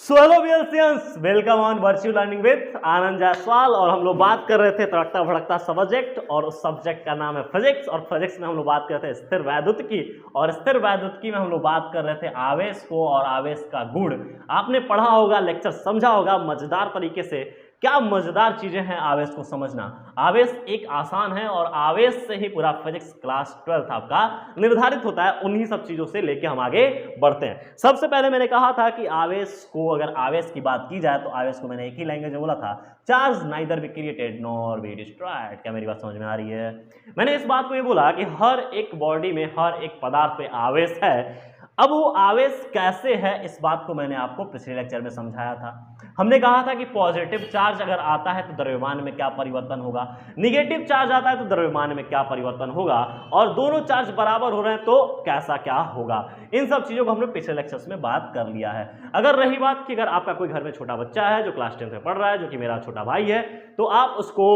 Hello बियर्सियंस, welcome on virtual learning with Anand Jaiswal. और हम लोग बात कर रहे थे तड़कता भड़कता सब्जेक्ट, और उस सब्जेक्ट का नाम है फिजिक्स। और फिजिक्स में हम लोग बात कर रहे थे स्थिर वैद्युतिकी, और स्थिर वैद्युतिकी में हम लोग बात कर रहे थे आवेश को और आवेश का गुण। आपने पढ़ा होगा, लेक्चर समझा होगा मजेदार तरीके से। क्या मजेदार चीजें हैं आवेश को समझना। आवेश एक आसान है, और आवेश से ही पूरा फिजिक्स क्लास 12 आपका निर्धारित होता है। उन्हीं सब चीजों से लेके हम आगे बढ़ते हैं। सबसे पहले मैंने कहा था कि आवेश को, अगर आवेश की बात की जाए तो आवेश को मैंने एक ही लैंग्वेज में बोला था, charge neither be created nor be destroyed. क्या मेरी बात समझ में आ रही है? मैंने इस बात को ये बोला कि हर एक बॉडी में, हर एक पदार्थ पे आवेश है। अब वो आवेश कैसे है, इस बात को मैंने आपको पिछले लेक्चर में समझाया था। हमने कहा था कि पॉजिटिव चार्ज अगर आता है तो द्रव्यमान में क्या परिवर्तन होगा, निगेटिव चार्ज आता है तो द्रव्यमान में क्या परिवर्तन होगा, और दोनों चार्ज बराबर हो रहे हैं तो कैसा क्या होगा। इन सब चीजों को हमने पिछले लेक्चर्स में बात कर लिया है। अगर रही बात कि अगर आपका कोई घर में छोटा बच्चा है जो क्लास 10 में पढ़ रहा है, जो कि मेरा छोटा भाई है, तो आप उसको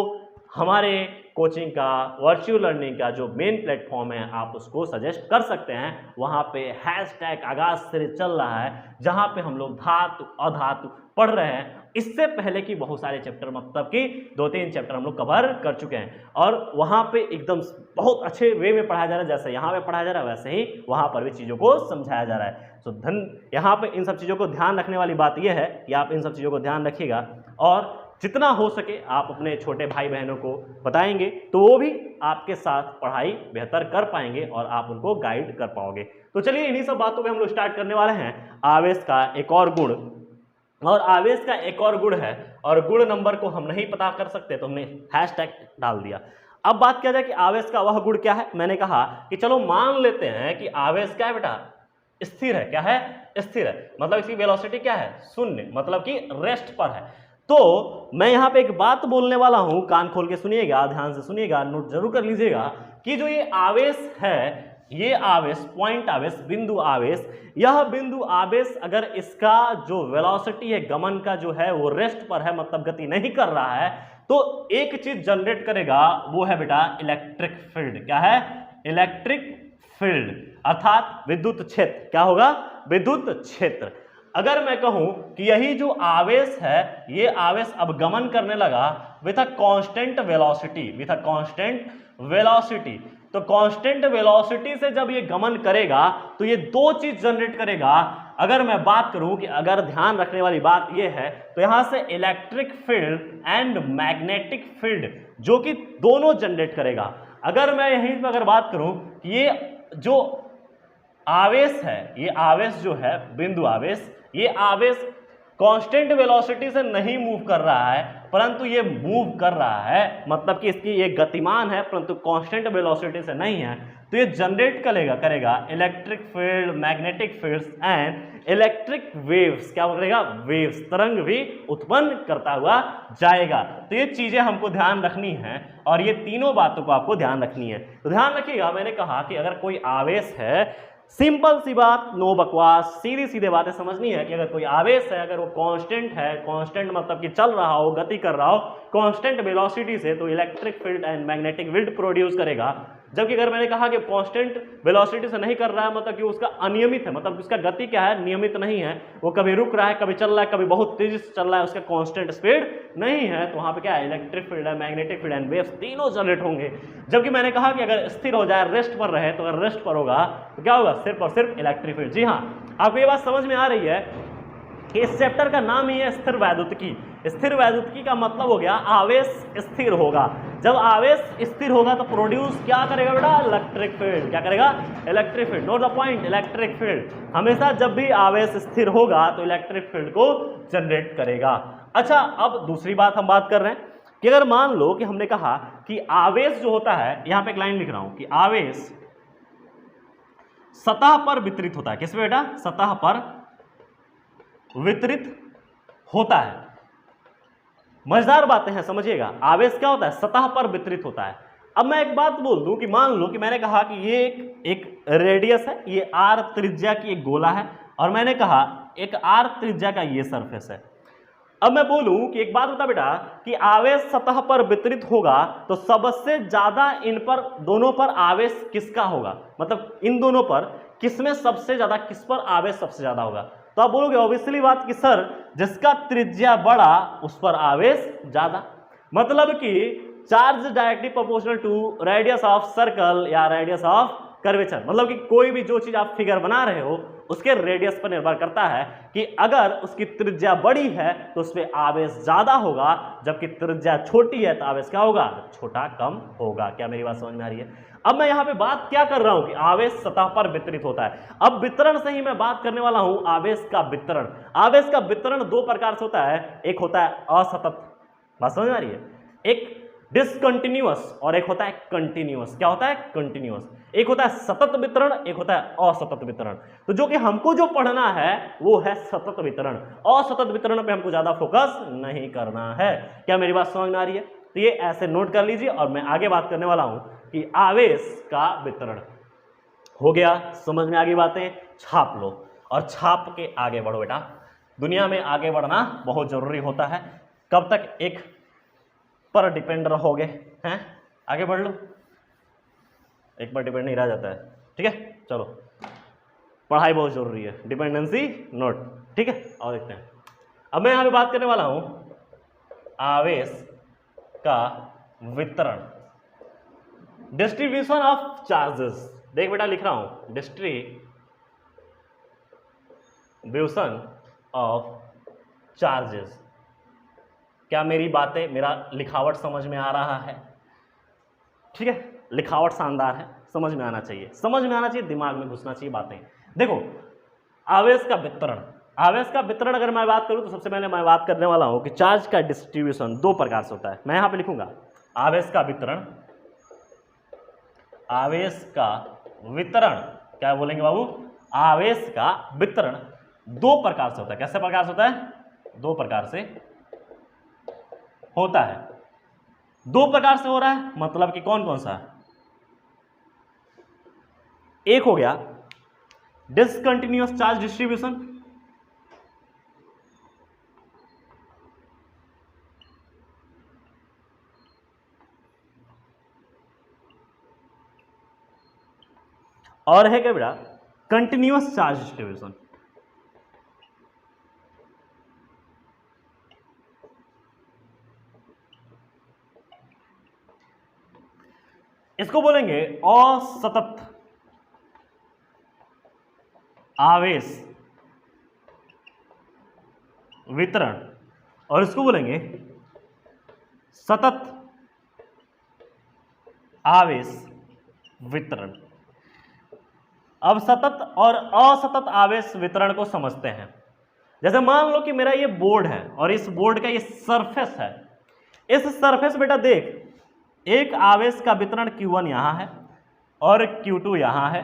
हमारे कोचिंग का, वर्चुअल लर्निंग का जो मेन प्लेटफॉर्म है, आप उसको सजेस्ट कर सकते हैं। वहाँ पे हैशटैग आगाज से चल रहा है, जहाँ पे हम लोग धातु अधातु पढ़ रहे हैं। इससे पहले की बहुत सारे चैप्टर, मतलब कि 2-3 चैप्टर हम लोग कवर कर चुके हैं, और वहाँ पे एकदम बहुत अच्छे वे में पढ़ाया जा रहा है। जैसे यहाँ पे पढ़ाया जा रहा है, वैसे ही वहाँ पर भी चीज़ों को समझाया जा रहा है। तो यहाँ पे इन सब चीज़ों को ध्यान रखने वाली बात यह है कि आप इन सब चीज़ों को ध्यान रखिएगा, और जितना हो सके आप अपने छोटे भाई बहनों को बताएंगे तो वो भी आपके साथ पढ़ाई बेहतर कर पाएंगे और आप उनको गाइड कर पाओगे। तो चलिए इन्हीं सब बातों पे हम लोग स्टार्ट करने वाले हैं। आवेश का एक और गुण, और आवेश का एक और गुण है, और गुण नंबर को हम नहीं पता कर सकते तो हमने हैशटैग डाल दिया। अब बात किया जाए कि आवेश का वह गुण क्या है। मैंने कहा कि चलो मान लेते हैं कि आवेश क्या है बेटा, स्थिर है। क्या है? स्थिर है। मतलब इसकी वेलोसिटी क्या है? शून्य, मतलब कि रेस्ट पर है। तो मैं यहाँ पे एक बात बोलने वाला हूं, कान खोल के सुनिएगा, ध्यान से सुनिएगा, नोट जरूर कर लीजिएगा कि जो ये आवेश है, ये आवेश, पॉइंट आवेश, बिंदु आवेश, यह बिंदु आवेश अगर इसका जो वेलोसिटी है, गमन का जो है, वो रेस्ट पर है, मतलब गति नहीं कर रहा है, तो एक चीज जनरेट करेगा, वो है बेटा इलेक्ट्रिक फील्ड। क्या है? इलेक्ट्रिक फील्ड, अर्थात विद्युत क्षेत्र। क्या होगा? विद्युत क्षेत्र। अगर मैं कहूं कि यही जो आवेश है, ये आवेश अब गमन करने लगा with a constant velocity, with a constant velocity, तो कांस्टेंट वेलोसिटी से जब ये गमन करेगा तो ये दो चीज जनरेट करेगा। अगर मैं बात करूं कि अगर ध्यान रखने वाली बात ये है, तो यहां से electric field and magnetic field जो कि दोनों जनरेट करेगा। अगर मैं यहीं पर अगर बात करूं कि ये जो आवेश है, ये आवेश जो है बिंदु आवेश, ये आवेश कांस्टेंट वेलोसिटी से नहीं मूव कर रहा है, परंतु ये मूव कर रहा है, मतलब कि इसकी ये गतिमान है परंतु कांस्टेंट वेलोसिटी से नहीं है, तो ये जनरेट करेगा electric field, magnetic fields and electric waves. क्या करेगा? वेव्स, तरंग भी उत्पन्न करता हुआ जाएगा। तो ये चीजें हमको ध्यान रखनी है, और ये तीनों बातों को आपको ध्यान रखनी है। तो ध्यान रखिएगा, मैंने कहा कि अगर कोई आवेश है, सिंपल सी बात, नो बकवास, सीधी सीधे बातें समझनी है कि अगर कोई आवेश है, अगर वो कांस्टेंट है, कांस्टेंट मतलब कि चल रहा हो, गति कर रहा हो कांस्टेंट वेलोसिटी से, तो electric field and magnetic field produce करेगा। जबकि अगर मैंने कहा कि कांस्टेंट वेलोसिटी से नहीं कर रहा है, मतलब कि उसका अनियमित है, मतलब उसका गति क्या है? नियमित नहीं है, वो कभी रुक रहा है, कभी चल रहा है, कभी बहुत तेजी से चल रहा है, उसका कांस्टेंट स्पीड नहीं है, तो वहां पे क्या है? इलेक्ट्रिक फील्ड है, मैग्नेटिक फील्ड एंड वेव्स तीनों जनरेट होंगे। जबकि मैंने कहा कि अगर स्थिर हो जाए, रेस्ट पर रहे, तो अगर रेस्ट पर होगा तो क्या होगा? सिर्फ और सिर्फ इलेक्ट्रिक फील्ड। जी हाँ, आपको ये बात समझ में आ रही है कि इस चैप्टर का नाम ही है स्थिर वैद्युतिकी। स्थिर वैद्युतिकी का मतलब हो गया आवेश स्थिर होगा। जब आवेश स्थिर होगा तो प्रोड्यूस क्या करेगा बेटा? Electric field. क्या करेगा? Electric field. Note the point, electric field हमेशा जब भी आवेश स्थिर होगा तो इलेक्ट्रिक फील्ड को जनरेट करेगा। अच्छा, अब दूसरी बात हम बात कर रहे हैं कि अगर मान लो कि हमने कहा कि आवेश जो होता है, यहां पे एक लाइन लिख रहा हूं कि आवेश सतह पर वितरित होता है। किस पे बेटा? सतह पर वितरित होता है। मजेदार बातें हैं, समझिएगा। आवेश क्या होता है? सतह पर वितरित होता है। अब मैं एक बात बोल दूं कि मान लो कि मैंने कहा कि ये एक रेडियस है, ये आर त्रिज्या की एक गोला है, और मैंने कहा एक आर त्रिज्या का ये सरफेस है। अब मैं बोलूं कि एक बात बता बेटा कि आवेश सतह पर वितरित होगा तो सबसे ज्यादा इन पर, दोनों पर आवेश किसका होगा? मतलब इन दोनों पर किसमें सबसे ज्यादा, किस पर आवेश सबसे ज्यादा होगा? तो आप बोलोगे ऑब्वियसली बात कि सर जिसका त्रिज्या बड़ा उस पर आवेश ज्यादा, मतलब कि charge directly proportional to radius of circle या रेडियस ऑफ कर्वेचर, मतलब कि कोई भी जो चीज आप फिगर बना रहे हो उसके रेडियस पर निर्भर करता है कि अगर उसकी त्रिज्या बड़ी है तो उसमें आवेश ज्यादा होगा, जबकि त्रिज्या छोटी है तो आवेश क्या होगा, छोटा कम होगा। क्या मेरी बात समझ में आ रही है? अब मैं यहां पे बात क्या कर रहा हूं कि आवेश सतह पर वितरित होता है। अब वितरण से ही मैं बात करने वाला हूं आवेश का वितरण। आवेश का वितरण दो प्रकार से होता है, एक होता है असतत, बात समझ में आ रही है, एक डिसकंटिन्यूअस और एक होता है कंटिन्यूअस। क्या होता है? कंटिन्यूअस। एक होता है सतत वितरण, एक होता है असतत वितरण। तो जो कि हमको जो पढ़ना है वो है सतत वितरण। असतत वितरण पे हमको ज्यादा फोकस नहीं करना है। क्या मेरी बात समझ में आ रही है? तो ये ऐसे नोट कर लीजिए और मैं आगे बात करने वाला हूं कि आवेश का वितरण हो गया, समझ में आ गई बातें, छाप लो और छाप के आगे बढ़ो बेटा। दुनिया में आगे बढ़ना बहुत जरूरी होता है। कब तक एक पर डिपेंड रहोगे हैं? आगे बढ़ लो, एक पर डिपेंड नहीं रह जाता है, ठीक है। चलो, पढ़ाई बहुत जरूरी है, डिपेंडेंसी नोट, ठीक है। और देखते हैं, अब मैं यहां पे बात करने वाला हूं आवेश का वितरण, डिस्ट्रीब्यूशन ऑफ चार्जेस। देख बेटा लिख रहा हूं डिस्ट्रीब्यूशन ऑफ चार्जेस। क्या मेरी बातें, मेरा लिखावट समझ में आ रहा है? ठीक है, लिखावट शानदार है, समझ में आना चाहिए, समझ में आना चाहिए, दिमाग में घुसना चाहिए बातें। देखो, आवेश का वितरण, आवेश का वितरण अगर मैं बात करूं तो सबसे पहले मैं बात करने वाला हूं कि चार्ज का डिस्ट्रीब्यूशन दो प्रकार से होता है। मैं यहां पे लिखूंगा आवेश का वितरण, आवेश का वितरण, क्या बोलेंगे बाबू? आवेश का वितरण दो प्रकार से होता है। कैसे प्रकार से होता है? दो प्रकार से होता है। दो प्रकार से हो रहा है, मतलब कि कौन कौन सा? एक हो गया डिसकंटिन्यूअस चार्ज डिस्ट्रीब्यूशन, और है क्या बेटा? Continuous charge distribution. इसको बोलेंगे असतत आवेश वितरण और इसको बोलेंगे सतत आवेश वितरण। अब सतत और असतत आवेश वितरण को समझते हैं। जैसे मान लो कि मेरा ये बोर्ड है और इस बोर्ड का ये सरफेस है। इस सरफेस बेटा देख, एक आवेश का वितरण Q1 यहां है और Q2 यहां है,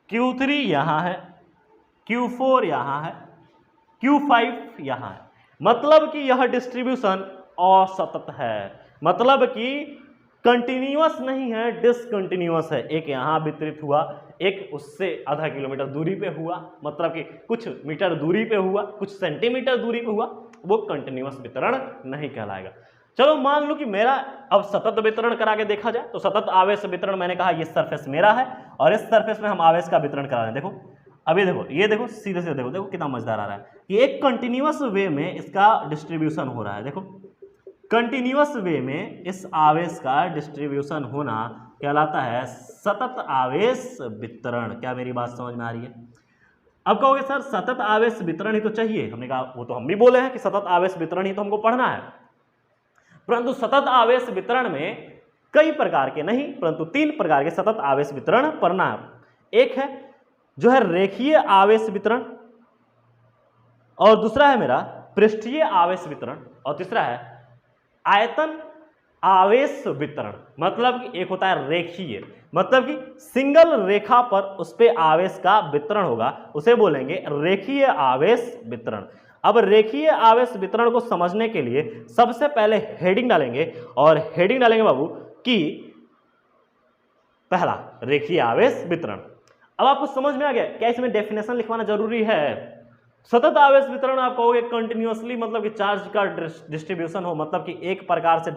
Q3 यहां है, Q4 यहां है, Q5 यहां है। मतलब कि यह डिस्ट्रीब्यूशन असतत है, मतलब कि कंटिन्यूअस नहीं है, डिसकंटिन्यूअस है। एक यहां वितरित हुआ, एक उससे आधा किलोमीटर दूरी पे हुआ, मतलब कि कुछ मीटर दूरी पे हुआ, कुछ सेंटीमीटर दूरी पे हुआ, वो कंटिन्यूअस वितरण नहीं कहलाएगा। चलो मान लो कि मेरा अब सतत वितरण करा के देखा जाए तो सतत आवेश वितरण, मैंने कहा ये सरफेस मेरा है और इस सरफेस में हम आवेश का वितरण करा रहे हैं। देखो अभी देखो, ये देखो सीधे से देखो, देखो कितना मजेदार आ रहा है। ये एक कंटिन्यूअस वे में इसका डिस्ट्रीब्यूशन हो रहा है। देखो कंटिन्यूअस वे में इस आवेश का डिस्ट्रीब्यूशन होना कहलाता है सतत आवेश वितरण। क्या मेरी बात समझ में आ रही है? अब कहोगे सर सतत आवेश वितरण ही तो चाहिए। हमने कहा वो तो हम भी बोले हैं कि सतत आवेश वितरण ही तो हमको पढ़ना है, परंतु सतत आवेश वितरण में कई प्रकार के नहीं परंतु 3 प्रकार के सतत आवेश वितरण पढ़ना है। एक है जो है रेखीय आवेश वितरण, और दूसरा है मेरा पृष्ठीय आवेश वितरण, और तीसरा है आयतन आवेश वितरण। मतलब कि एक होता है रेखीय, मतलब कि सिंगल रेखा पर उस पे आवेश का वितरण होगा, उसे बोलेंगे रेखीय आवेश वितरण। अब रेखीय आवेश वितरण को समझने के लिए सबसे पहले हेडिंग डालेंगे, और हेडिंग डालेंगे बाबू कि पहला रेखीय आवेश वितरण। अब आपको समझ में आ गया क्या इसमें डेफिनेशन लिखवाना जरूरी है? सतत आवेश वितरण आप कहोगे कंटिन्यूअसली, मतलब कि चार्ज का डिस्ट्रीब्यूशन हो, मतलब कि एक प्रकार से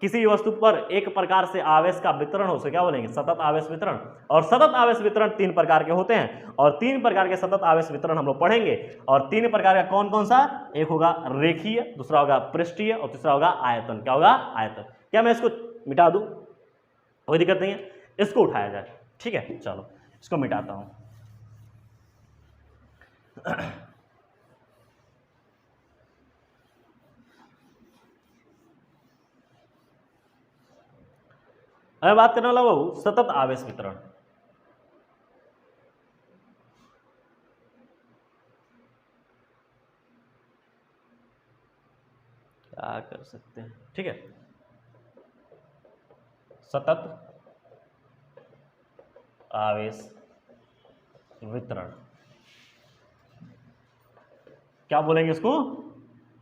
किसी वस्तु पर एक प्रकार से आवेश का वितरण हो, उसे क्या बोलेंगे? सतत आवेश वितरण। और सतत आवेश वितरण 3 प्रकार के होते हैं, और 3 प्रकार के सतत आवेश वितरण हम लोग पढ़ेंगे। और 3 प्रकार का कौन कौन सा? एक होगा रेखीय, दूसरा होगा पृष्ठीय, और तीसरा होगा आयतन। क्या होगा? आयतन। क्या मैं इसको मिटा दूं? कोई दिक्कत नहीं है, इसको उठाया जाए, ठीक है। चलो इसको मिटाता हूं। अब बात करने वाला बाबू सतत आवेश वितरण। क्या कर सकते हैं, ठीक है। सतत आवेश वितरण क्या बोलेंगे इसको?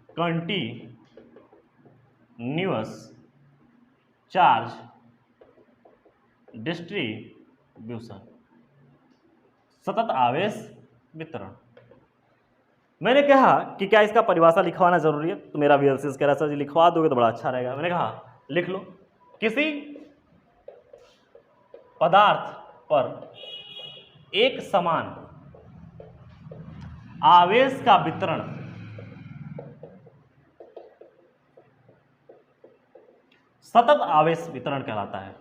कंटीन्यूअस चार्ज डिस्ट्रीब्यूशन, सतत आवेश वितरण। मैंने कहा कि क्या इसका परिभाषा लिखवाना जरूरी है, तो मेरा वीएलसीएस कह रहा सर जी लिखवा दोगे तो बड़ा अच्छा रहेगा। मैंने कहा लिख लो, किसी पदार्थ पर एक समान आवेश का वितरण सतत आवेश वितरण कहलाता है।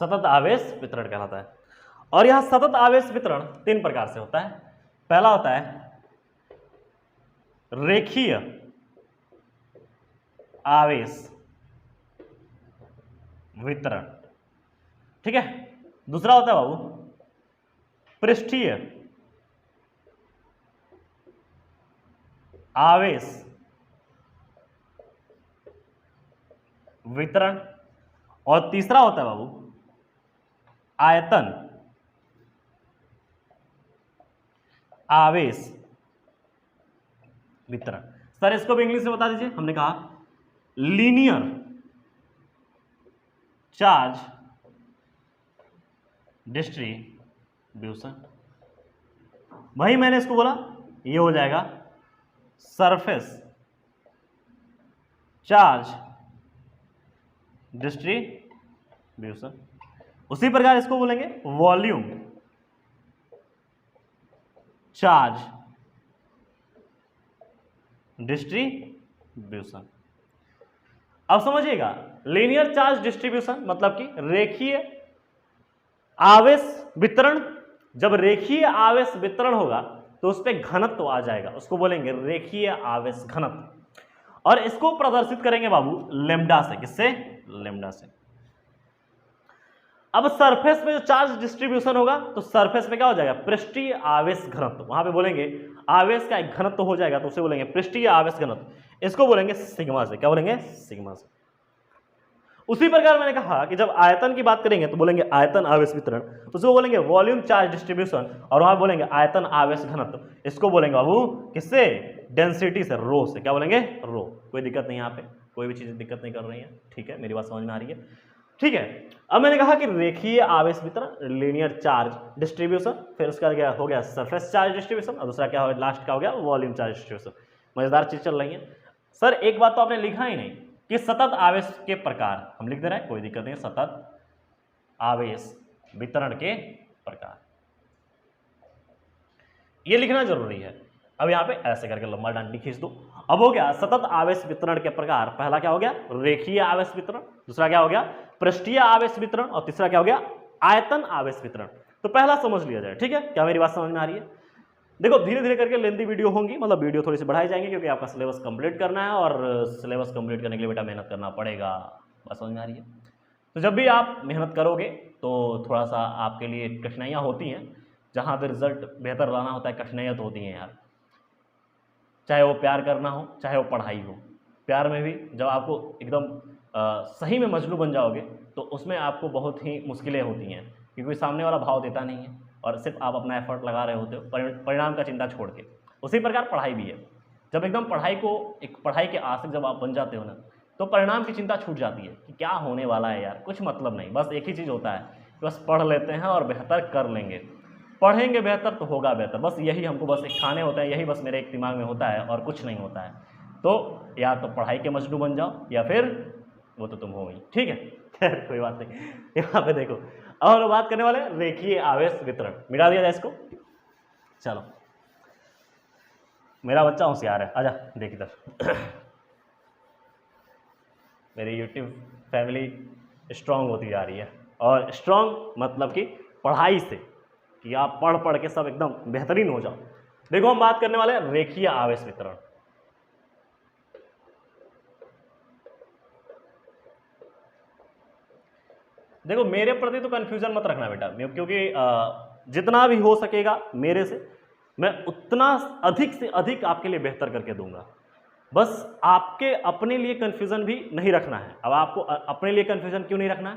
सतत आवेश वितरण कहलाता है। और यह सतत आवेश वितरण 3 प्रकार से होता है। पहला होता है रेखीय आवेश वितरण, ठीक है। दूसरा होता है बाबू पृष्ठीय आवेश वितरण, और तीसरा होता है बाबू आयतन आवेश वितरण। सर इसको भी इंग्लिश में बता दीजिए। हमने कहा लीनियर चार्ज डिस्ट्रीब्यूशन। वही मैंने इसको बोला, ये हो जाएगा सरफेस चार्ज डिस्ट्रीब्यूशन। उसी प्रकार इसको बोलेंगे वॉल्यूम चार्ज डिस्ट्रीब्यूशन। अब समझिएगा, लीनियर चार्ज डिस्ट्रीब्यूशन मतलब कि रेखीय आवेश वितरण। जब रेखीय आवेश वितरण होगा तो उस पर घनत्व आ जाएगा, उसको बोलेंगे रेखीय आवेश घनत्व। और इसको प्रदर्शित करेंगे बाबू लैम्डा से। किससे? लैम्डा से। अब सरफेस में जो चार्ज डिस्ट्रीब्यूशन होगा तो सरफेस में क्या हो जाएगा? पृष्ठीय आवेश घनत्व। वहां पे बोलेंगे आवेश का एक घनत्व हो जाएगा तो उसे बोलेंगे पृष्ठीय आवेश घनत्व। इसको बोलेंगे सिग्मा से। क्या बोलेंगे? सिग्मा से। उसी प्रकार मैंने कहा कि जब आयतन की बात करेंगे तो बोलेंगे आयतन आवेश वितरण, तो उसको बोलेंगे वॉल्यूम चार्ज डिस्ट्रीब्यूशन, और वहां बोलेंगे आयतन आवेश घनत्व। इसको बोलेंगे बाबू किससे? डेंसिटी से, रो से। क्या बोलेंगे? रो। कोई दिक्कत नहीं, यहाँ पे कोई भी चीज दिक्कत नहीं कर रही है, ठीक है। मेरी बात समझ में आ रही है, ठीक है। अब मैंने कहा कि रेखीय आवेश वितरण लीनियर चार्ज डिस्ट्रीब्यूशन, फिर उसका क्या हो गया? सरफेस चार्ज डिस्ट्रीब्यूशन, और दूसरा क्या हो गया? लास्ट का हो गया वॉल्यूम चार्ज डिस्ट्रीब्यूशन। मजेदार चीज चल रही है। सर एक बात तो आपने लिखा ही नहीं कि सतत आवेश के प्रकार। हम लिख दे रहे हैं, कोई दिक्कत नहीं। सतत आवेश वितरण के प्रकार, ये लिखना जरूरी है। अब यहाँ पे ऐसे करके लंबा डंडी खींच दो। अब हो गया सतत आवेश वितरण के प्रकार। पहला क्या हो गया? रेखीय आवेश वितरण। दूसरा क्या हो गया? पृष्ठीय आवेश वितरण। और तीसरा क्या हो गया? आयतन आवेश वितरण। तो पहला समझ लिया जाए, ठीक है। क्या मेरी बात समझ में आ रही है? देखो धीरे धीरे करके लेंथी वीडियो होंगी, मतलब वीडियो थोड़ी सी बढ़ाई जाएंगे, क्योंकि आपका सिलेबस कंप्लीट करना है, और सिलेबस कंप्लीट करने के लिए बेटा मेहनत करना पड़ेगा। बात समझ में आ रही है? तो जब भी आप मेहनत करोगे तो थोड़ा सा आपके लिए कठिनाइयाँ होती हैं। जहाँ पे रिजल्ट बेहतर लाना होता है कठिनाइयाँ तो होती हैं यार। चाहे वो प्यार करना हो, चाहे वो पढ़ाई हो। प्यार में भी जब आपको एकदम सही में मजनू बन जाओगे तो उसमें आपको बहुत ही मुश्किलें होती हैं, क्योंकि सामने वाला भाव देता नहीं है और सिर्फ आप अपना एफर्ट लगा रहे होते हो परिणाम का चिंता छोड़ के। उसी प्रकार पढ़ाई भी है। जब एकदम पढ़ाई को एक पढ़ाई के आशिक जब आप बन जाते हो ना, तो परिणाम की चिंता छूट जाती है कि क्या होने वाला है यार, कुछ मतलब नहीं, बस एक ही चीज़ होता है कि बस पढ़ लेते हैं और बेहतर कर लेंगे, पढ़ेंगे बेहतर तो होगा बेहतर, बस यही हमको बस एक ठाने होते हैं, यही बस मेरे एक दिमाग में होता है और कुछ नहीं होता है। तो या तो पढ़ाई के मजनू बन जाओ या फिर वो तो तुम हो ही, ठीक है। खैर कोई बात नहीं। यहाँ पे देखो और बात करने वाले रेखीय आवेश वितरण, मिटा दिया जाए इसको। चलो मेरा बच्चा होशियार है, आजा देख इधर। मेरी यूट्यूब फैमिली स्ट्रांग होती जा रही है, और स्ट्रांग मतलब कि पढ़ाई से, कि आप पढ़ पढ़ के सब एकदम बेहतरीन हो जाओ। देखो हम बात करने वाले हैं रेखीय आवेश वितरण। देखो मेरे प्रति तो कंफ्यूजन मत रखना बेटा, क्योंकि जितना भी हो सकेगा मेरे से मैं उतना अधिक से अधिक आपके लिए बेहतर करके दूंगा। बस आपके अपने लिए कंफ्यूजन भी नहीं रखना है। अब आपको अपने लिए कंफ्यूजन क्यों नहीं रखना है?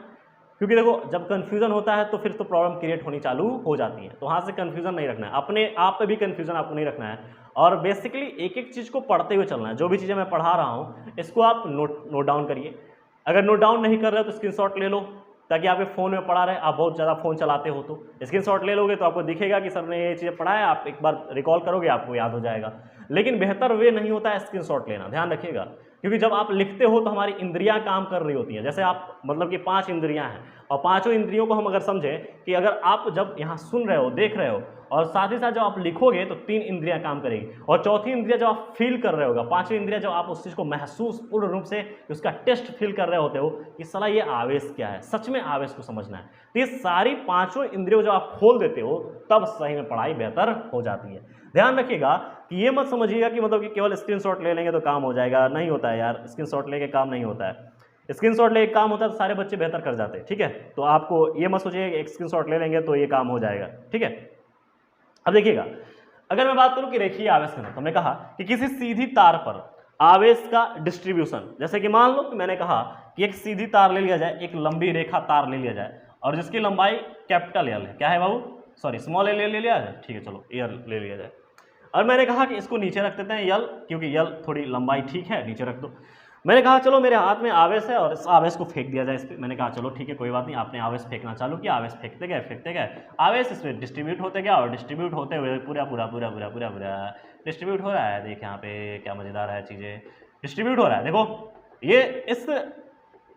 क्योंकि देखो जब कंफ्यूजन होता है तो फिर तो प्रॉब्लम क्रिएट होनी चालू हो जाती है, तो वहाँ से कंफ्यूजन नहीं रखना है, अपने आप पे भी कंफ्यूजन आपको नहीं रखना है। और बेसिकली एक एक चीज़ को पढ़ते हुए चलना है। जो भी चीज़ें मैं पढ़ा रहा हूँ इसको आप नोट डाउन करिए। अगर नोट डाउन नहीं कर रहे हो तो स्क्रीनशॉट ले लो, ताकि आपके फ़ोन में पढ़ा रहे। आप बहुत ज़्यादा फ़ोन चलाते हो तो स्क्रीनशॉट ले लोगे तो आपको दिखेगा कि सर ने ये चीज़ें पढ़ा है, आप एक बार रिकॉल करोगे आपको याद हो जाएगा। लेकिन बेहतर वे नहीं होता है स्क्रीनशॉट लेना, ध्यान रखिएगा। क्योंकि जब आप लिखते हो तो हमारी इंद्रियां काम कर रही होती हैं। जैसे आप मतलब कि 5 इंद्रियां हैं, और पांचों इंद्रियों को हम अगर समझें कि अगर आप जब यहाँ सुन रहे हो, देख रहे हो, और साथ ही साथ जब आप लिखोगे तो 3 इंद्रियां काम करेगी, और चौथी इंद्रिया जब आप फील कर रहे होगा, पांचवी इंद्रिया जब आप उस चीज़ को महसूस पूर्ण रूप से उसका टेस्ट फील कर रहे होते हो कि साला ये आवेश क्या है, सच में आवेश को समझना है, तो ये सारी पांचों इंद्रियों जब आप खोल देते हो तब सही में पढ़ाई बेहतर हो जाती है। ध्यान रखिएगा कि ये मत समझिएगा कि मतलब कि केवल स्क्रीनशॉट ले लेंगे तो काम हो जाएगा, नहीं होता है यार। स्क्रीनशॉट लेके काम नहीं होता है। स्क्रीनशॉट लेके काम होता है तो सारे बच्चे बेहतर कर जाते हैं, ठीक है। तो आपको ये मत सोचिए एक स्क्रीनशॉट ले लेंगे तो ये काम हो जाएगा, ठीक है। अब देखिएगा, अगर मैं बात करूं कि रेखीय आवेश घनत्व, हमने कहा कि किसी सीधी तार पर आवेश का डिस्ट्रीब्यूशन, जैसे कि मान लो कि मैंने कहा कि एक सीधी तार ले लिया जाए, एक लंबी रेखा तार ले लिया जाए, और जिसकी लंबाई कैपिटल एल है, क्या है बाबू, सॉरी स्मॉल एल ले लिया जाए, ठीक है, चलो एल ले लिया जाए। और मैंने कहा कि इसको नीचे रख देते हैं यल, क्योंकि यल थोड़ी लंबाई ठीक है, नीचे रख दो। मैंने कहा चलो मेरे हाथ में आवेश है और इस आवेश को फेंक दिया जाए इस पर। मैंने कहा चलो ठीक है कोई बात नहीं, आपने आवेश फेंकना चालू किया, आवेश फेंकते गए, आवेश इसमें डिस्ट्रीब्यूट होते गया, और डिस्ट्रीब्यूट होते हुए पूरा डिस्ट्रीब्यूट हो रहा है। देखिए यहाँ पे क्या मज़ेदार है, चीज़ें डिस्ट्रीब्यूट हो रहा है। देखो ये इस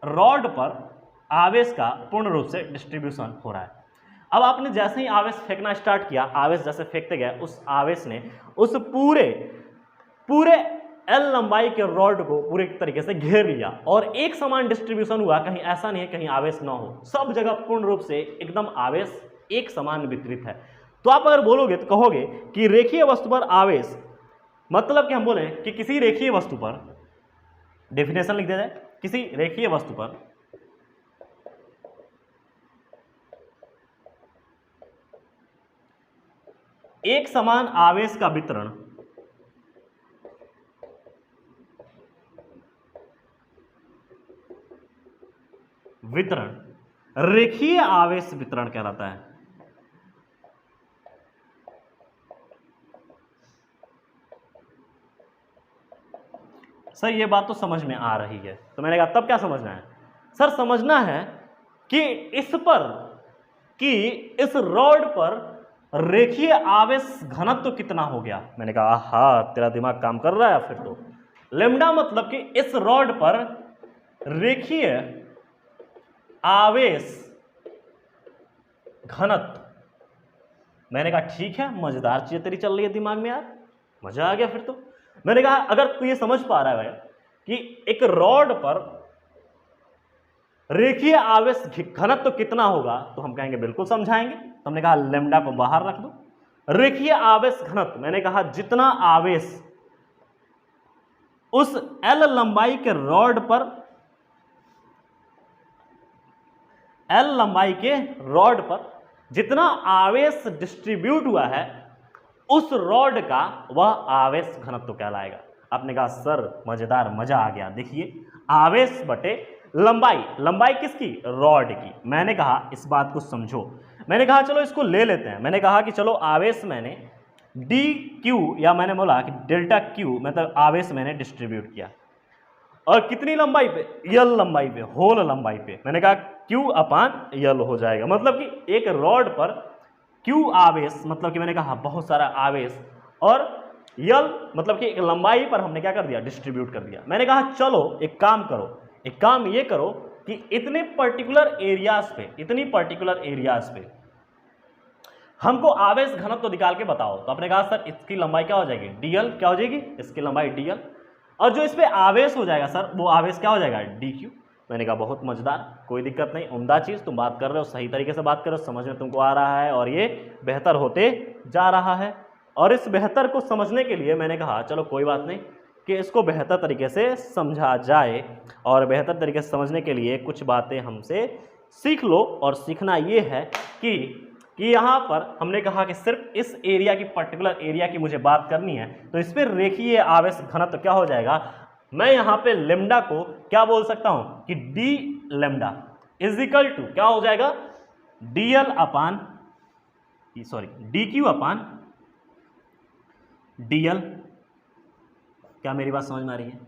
रॉड पर आवेश का पूर्ण रूप से डिस्ट्रीब्यूशन हो रहा है। अब आपने जैसे ही आवेश फेंकना स्टार्ट किया, आवेश जैसे फेंकते गए, उस आवेश ने उस पूरे एल लंबाई के रॉड को पूरे तरीके से घेर लिया, और एक समान डिस्ट्रीब्यूशन हुआ। कहीं ऐसा नहीं है कहीं आवेश ना हो, सब जगह पूर्ण रूप से एकदम आवेश एक समान वितरित है। तो आप अगर बोलोगे तो कहोगे कि रेखीय वस्तु पर आवेश, मतलब कि हम बोले कि किसी रेखीय वस्तु पर, डेफिनेशन लिख दिया जाए, किसी रेखीय वस्तु पर एक समान आवेश का वितरण रेखीय आवेश वितरण कहलाता है। सर ये बात तो समझ में आ रही है, तो मैंने कहा तब क्या समझना है सर? समझना है कि इस रॉड पर रेखीय आवेश घनत्व कितना हो गया। मैंने कहा हाँ तेरा दिमाग काम कर रहा है फिर तो। लेम्डा मतलब कि इस रॉड पर रेखीय आवेश घनत्व। मैंने कहा ठीक है, मजेदार चीज तेरी चल रही है दिमाग में यार, मजा आ गया फिर तो। मैंने कहा अगर तू ये समझ पा रहा है कि एक रॉड पर रेखीय आवेश घनत्व कितना होगा, तो हम कहेंगे बिल्कुल समझाएंगे। तो हमने कहा लेम्डा को बाहर रख दो। रेखीय आवेश घनत्व, मैंने कहा जितना आवेश उस एल लंबाई के रॉड पर, एल लंबाई के रॉड पर जितना आवेश डिस्ट्रीब्यूट हुआ है, उस रॉड का वह आवेश घनत्व कहलाएगा। आपने कहा सर मजेदार, मजा आ गया। देखिए आवेश बटे लंबाई, लंबाई किसकी? रॉड की। मैंने कहा इस बात को समझो। मैंने कहा चलो इसको ले लेते हैं। मैंने कहा कि चलो आवेश मैंने डी क्यू, या मैंने बोला कि डेल्टा क्यू, मतलब आवेश मैंने डिस्ट्रीब्यूट किया। और कितनी लंबाई पे, यल लंबाई पे, होल लंबाई पे। मैंने कहा Q अपान यल हो जाएगा, मतलब कि एक रॉड पर Q आवेश, मतलब कि मैंने कहा बहुत सारा आवेश, और यल मतलब कि एक लंबाई पर हमने क्या कर दिया, डिस्ट्रीब्यूट कर दिया। मैंने कहा चलो एक काम करो, एक काम ये करो कि इतने पर्टिकुलर एरियाज पे, इतनी पर्टिकुलर एरियाज पे हमको आवेश घनत्व तो निकाल के बताओ। तो आपने कहा सर इसकी लंबाई क्या हो जाएगी, dl, क्या हो जाएगी इसकी लंबाई dl, और जो इस पे आवेश हो जाएगा सर वो आवेश क्या हो जाएगा, dq। मैंने कहा बहुत मजेदार, कोई दिक्कत नहीं, उम्दा चीज, तुम बात कर रहे हो, सही तरीके से बात कर रहे हो, समझ में तुमको आ रहा है और ये बेहतर होते जा रहा है। और इस बेहतर को समझने के लिए मैंने कहा चलो कोई बात नहीं कि इसको बेहतर तरीके से समझा जाए, और बेहतर तरीके से समझने के लिए कुछ बातें हमसे सीख लो। और सीखना ये है कि यहाँ पर हमने कहा कि सिर्फ इस एरिया की, पर्टिकुलर एरिया की मुझे बात करनी है, तो इस पर रेखीय आवेश घनत्व क्या हो जाएगा, मैं यहाँ पे लेमडा को क्या बोल सकता हूँ कि D lambda is equal to क्या हो जाएगा, dl अपान dq अपान dl। क्या मेरी बात समझ में आ रही है?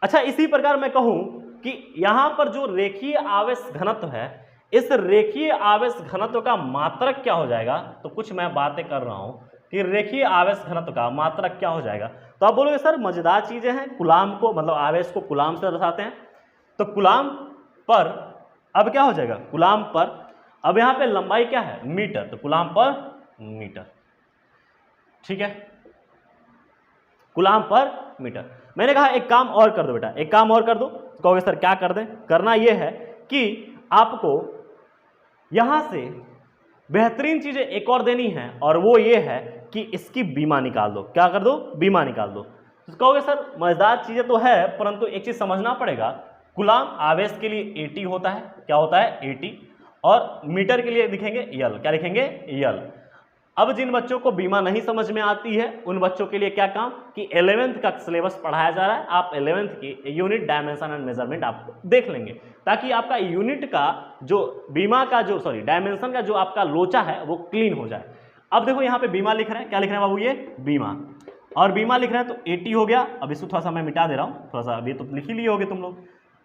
अच्छा, इसी प्रकार मैं कहूं कि यहां पर जो रेखीय आवेश घनत्व है, इस रेखीय आवेश घनत्व का मात्रक क्या हो जाएगा, तो कुछ मैं बातें कर रहा हूं कि रेखीय आवेश घनत्व का मात्रक क्या हो जाएगा। तो आप बोलोगे सर मजेदार चीजें हैं, कुलाम को मतलब आवेश को कुलाम से दर्शाते हैं, तो कुलाम पर अब क्या हो जाएगा, कुलाम पर अब यहां पे लंबाई क्या है, मीटर, तो कुलाम पर मीटर, ठीक है, कुलाम पर मीटर। मैंने कहा एक काम और कर दो बेटा, एक काम और कर दो। तो कहोगे सर क्या कर दें, करना यह है कि आपको यहां से बेहतरीन चीजें एक और देनी है, और वो ये है कि इसकी बीमा निकाल दो। क्या कर दो, बीमा निकाल दो। तो कहोगे सर मजेदार चीजें तो है, परंतु एक चीज समझना पड़ेगा, कुलाम आवेश के लिए AT होता है, क्या होता है AT, और मीटर के लिए लिखेंगे यल, क्या लिखेंगे यल। अब जिन बच्चों को बीमा नहीं समझ में आती है उन बच्चों के लिए क्या काम कि 11th का सिलेबस पढ़ाया जा रहा है, आप 11th की यूनिट डायमेंशन एंड मेजरमेंट आप देख लेंगे, ताकि आपका यूनिट का जो बीमा का जो डायमेंशन का जो आपका लोचा है वो क्लीन हो जाए। अब देखो यहाँ पे बीमा लिख रहे हैं, क्या लिख रहे हैं बाबू, ये बीमा, और बीमा लिख रहे हैं तो AT हो गया। अब इसको थोड़ा सा मैं मिटा दे रहा हूँ, थोड़ा सा अभी तो लिख ही लिए होगे तुम लोग।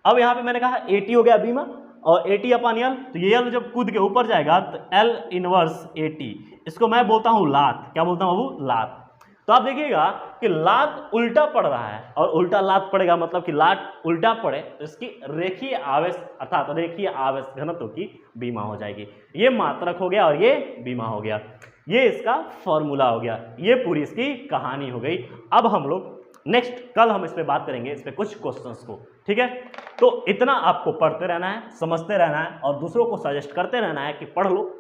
अब यहाँ पे मैंने कहा AT हो गया बीमा, और AT अपान यल, तो ये यल जब कूद के ऊपर जाएगा तो L इनवर्स AT, इसको मैं बोलता हूं लात। क्या बोलता हूं बाबू, लात। तो आप देखिएगा कि लात उल्टा पड़ रहा है, और उल्टा लात पड़ेगा मतलब कि लात उल्टा पड़े तो इसकी रेखीय आवेश अर्थात रेखीय आवेश घनत्व की बीमा हो जाएगी। ये मात्रक हो गया और ये बीमा हो गया, ये इसका फॉर्मूला हो गया, ये पूरी इसकी कहानी हो गई। अब हम लोग नेक्स्ट कल हम इस पे बात करेंगे, इस पे कुछ क्वेश्चंस को, ठीक है। तो इतना आपको पढ़ते रहना है, समझते रहना है, और दूसरों को सजेस्ट करते रहना है कि पढ़ लो,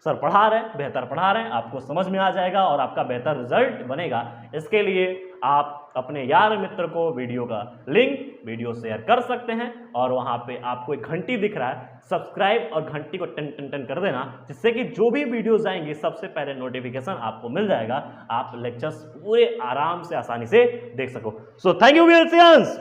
सर पढ़ा रहे हैं, बेहतर पढ़ा रहे हैं, आपको समझ में आ जाएगा और आपका बेहतर रिजल्ट बनेगा। इसके लिए आप अपने यार मित्र को वीडियो का लिंक वीडियो शेयर कर सकते हैं, और वहाँ पे आपको एक घंटी दिख रहा है, सब्सक्राइब और घंटी को टन टन टन कर देना, जिससे कि जो भी वीडियोस आएंगे सबसे पहले नोटिफिकेशन आपको मिल जाएगा, आप लेक्चर्स पूरे आराम से आसानी से देख सको। So thank you wears.